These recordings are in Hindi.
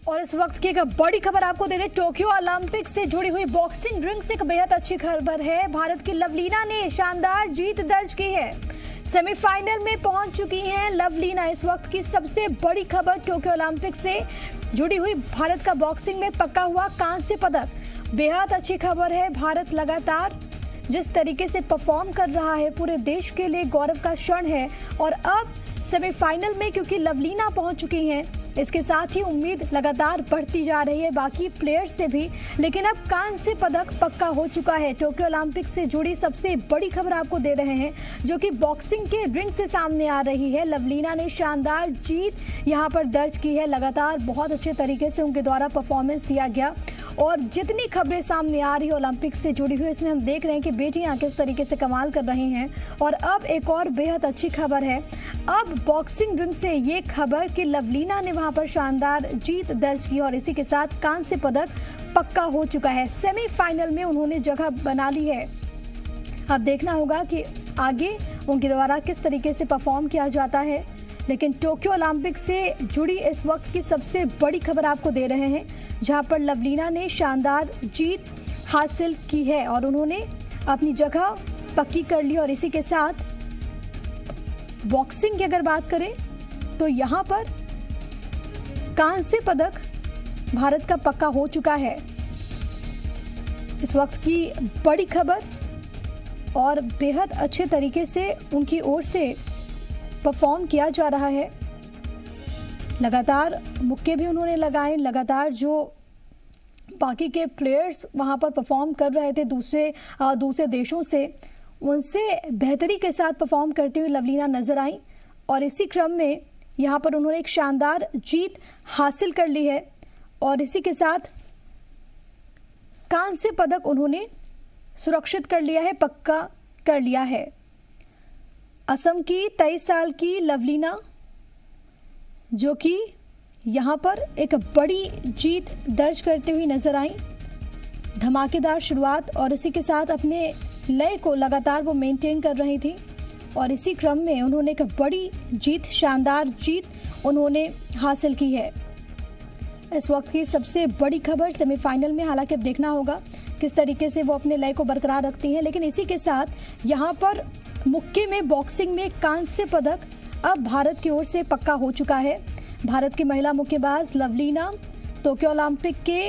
और इस वक्त की एक बड़ी खबर आपको दे दें, टोक्यो ओलंपिक से जुड़ी हुई बॉक्सिंग रिंग से एक बेहद अच्छी खबर है। भारत की लवलीना ने शानदार जीत दर्ज की है, सेमीफाइनल में पहुंच चुकी हैं लवलीना। इस वक्त की सबसे बड़ी खबर, टोक्यो ओलंपिक से जुड़ी हुई भारत का बॉक्सिंग में पक्का हुआ कांस्य पदक। बेहद अच्छी खबर है। भारत लगातार जिस तरीके से परफॉर्म कर रहा है, पूरे देश के लिए गौरव का क्षण है। और अब सेमीफाइनल में क्योंकि लवलीना पहुंच चुकी हैं, इसके साथ ही उम्मीद लगातार बढ़ती जा रही है बाकी प्लेयर्स से भी। लेकिन अब कांस्य पदक पक्का हो चुका है। टोक्यो ओलंपिक से जुड़ी सबसे बड़ी खबर आपको दे रहे हैं, जो कि बॉक्सिंग के रिंग से सामने आ रही है। लवलीना ने शानदार जीत यहां पर दर्ज की है। लगातार बहुत अच्छे तरीके से उनके द्वारा परफॉर्मेंस दिया गया। और जितनी खबरें सामने आ रही है ओलंपिक से जुड़ी हुई, इसमें हम देख रहे हैं कि बेटियां किस तरीके से कमाल कर रही हैं। और अब एक और बेहद अच्छी खबर है, अब बॉक्सिंग रिंग से ये खबर कि लवलीना ने वहां पर शानदार जीत दर्ज की और इसी के साथ कांस्य पदक पक्का हो चुका है। सेमीफाइनल में उन्होंने जगह बना ली है। अब देखना होगा कि आगे उनके द्वारा किस तरीके से परफॉर्म किया जाता है। लेकिन टोक्यो ओलंपिक से जुड़ी इस वक्त की सबसे बड़ी खबर आपको दे रहे हैं, जहां पर लवलीना ने शानदार जीत हासिल की है और उन्होंने अपनी जगह पक्की कर ली। और इसी के साथ बॉक्सिंग की अगर बात करें तो यहां पर कांस्य पदक भारत का पक्का हो चुका है। इस वक्त की बड़ी खबर और बेहद अच्छे तरीके से उनकी ओर से परफॉर्म किया जा रहा है। लगातार मुक्के भी उन्होंने लगाए। लगातार जो बाकी के प्लेयर्स वहां पर परफॉर्म कर रहे थे दूसरे देशों से, उनसे बेहतरी के साथ परफॉर्म करती हुई लवलीना नजर आई। और इसी क्रम में यहाँ पर उन्होंने एक शानदार जीत हासिल कर ली है और इसी के साथ कांस्य पदक उन्होंने सुरक्षित कर लिया है, पक्का कर लिया है। असम की 23 साल की लवलीना, जो कि यहाँ पर एक बड़ी जीत दर्ज करते हुए नजर आई। धमाकेदार शुरुआत और इसी के साथ अपने लय को लगातार वो मेंटेन कर रही थी और इसी क्रम में उन्होंने एक बड़ी जीत, शानदार जीत उन्होंने हासिल की है। इस वक्त की सबसे बड़ी खबर सेमीफाइनल में, हालांकि अब देखना होगा किस तरीके से वो अपने लय को बरकरार रखती हैं। लेकिन इसी के साथ यहाँ पर मुक्के में बॉक्सिंग में कांस्य पदक अब भारत की ओर से पक्का हो चुका है। भारत की महिला मुक्केबाज लवलीना टोक्यो ओलंपिक के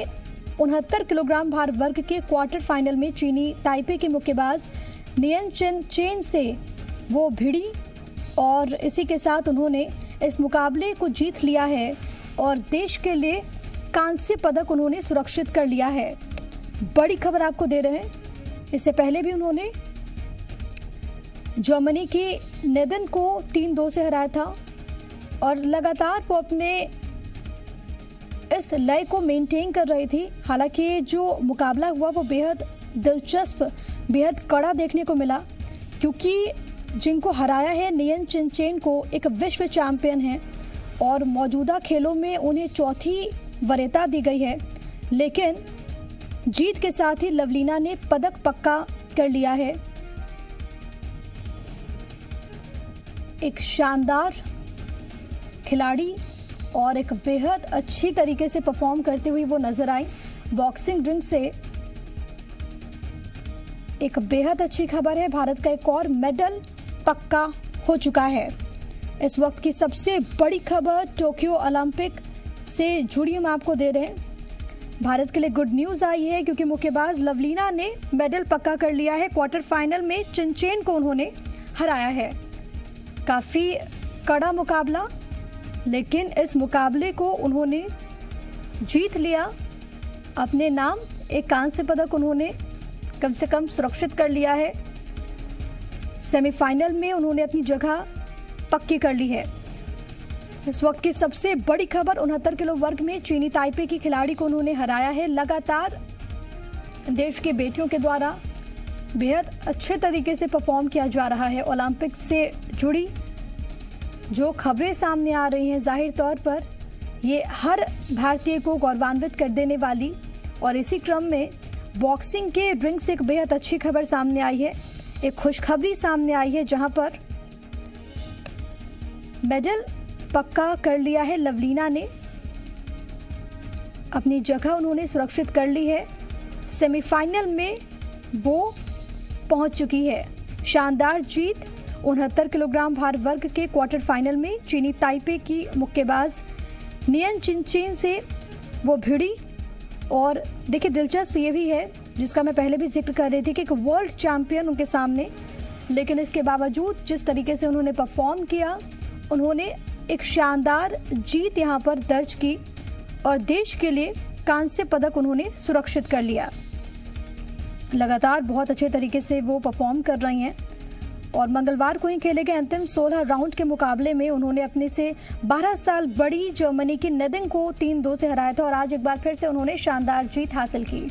69 किलोग्राम भार वर्ग के क्वार्टर फाइनल में चीनी ताइपे के मुक्केबाज नियन चेन से वो भिड़ी और इसी के साथ उन्होंने इस मुकाबले को जीत लिया है और देश के लिए कांस्य पदक उन्होंने सुरक्षित कर लिया है। बड़ी खबर आपको दे रहे हैं, इससे पहले भी उन्होंने जर्मनी की नेदन को 3-2 से हराया था और लगातार वो अपने इस लय को मेंटेन कर रही थी। हालांकि जो मुकाबला हुआ वो बेहद दिलचस्प, बेहद कड़ा देखने को मिला, क्योंकि जिनको हराया है नियन चेन को एक विश्व चैंपियन है और मौजूदा खेलों में उन्हें चौथी वरीयता दी गई है। लेकिन जीत के साथ ही लवलीना ने पदक पक्का कर लिया है। एक शानदार खिलाड़ी और एक बेहद अच्छी तरीके से परफॉर्म करते हुए वो नजर आई। बॉक्सिंग रिंग से एक बेहद अच्छी खबर है, भारत का एक और मेडल पक्का हो चुका है। इस वक्त की सबसे बड़ी खबर टोक्यो ओलंपिक से जुड़ी हम आपको दे रहे हैं। भारत के लिए गुड न्यूज आई है, क्योंकि मुक्केबाज लवलीना ने मेडल पक्का कर लिया है। क्वार्टर फाइनल में चेन को उन्होंने हराया है। काफ़ी कड़ा मुकाबला, लेकिन इस मुकाबले को उन्होंने जीत लिया। अपने नाम एक कांस्य पदक उन्होंने कम से कम सुरक्षित कर लिया है। सेमीफाइनल में उन्होंने अपनी जगह पक्की कर ली है। इस वक्त की सबसे बड़ी खबर, 69 किलो वर्ग में चीनी ताइपे की खिलाड़ी को उन्होंने हराया है। लगातार देश की बेटियों के द्वारा बेहद अच्छे तरीके से परफॉर्म किया जा रहा है। ओलंपिक से जुड़ी जो खबरें सामने आ रही हैं, जाहिर तौर पर ये हर भारतीय को गौरवान्वित कर देने वाली, और इसी क्रम में बॉक्सिंग के रिंग से एक बेहद अच्छी खबर सामने आई है। एक खुशखबरी सामने आई है, जहां पर मेडल पक्का कर लिया है लवलीना ने। अपनी जगह उन्होंने सुरक्षित कर ली है। सेमीफाइनल में वो पहुंच चुकी है। शानदार जीत। 69 किलोग्राम भार वर्ग के क्वार्टर फाइनल में चीनी ताइपे की मुक्केबाज नियन चिनचेन से वो भिड़ी। और देखिए दिलचस्प ये भी है, जिसका मैं पहले भी जिक्र कर रही थी, कि एक वर्ल्ड चैंपियन उनके सामने, लेकिन इसके बावजूद जिस तरीके से उन्होंने परफॉर्म किया, उन्होंने एक शानदार जीत यहाँ पर दर्ज की और देश के लिए कांस्य पदक उन्होंने सुरक्षित कर लिया। लगातार बहुत अच्छे तरीके से वो परफॉर्म कर रही हैं और मंगलवार को ही खेले गए अंतिम 16 राउंड के मुकाबले में उन्होंने अपने से 12 साल बड़ी जर्मनी की नेदिंग को 3-2 से हराया था और आज एक बार फिर से उन्होंने शानदार जीत हासिल की।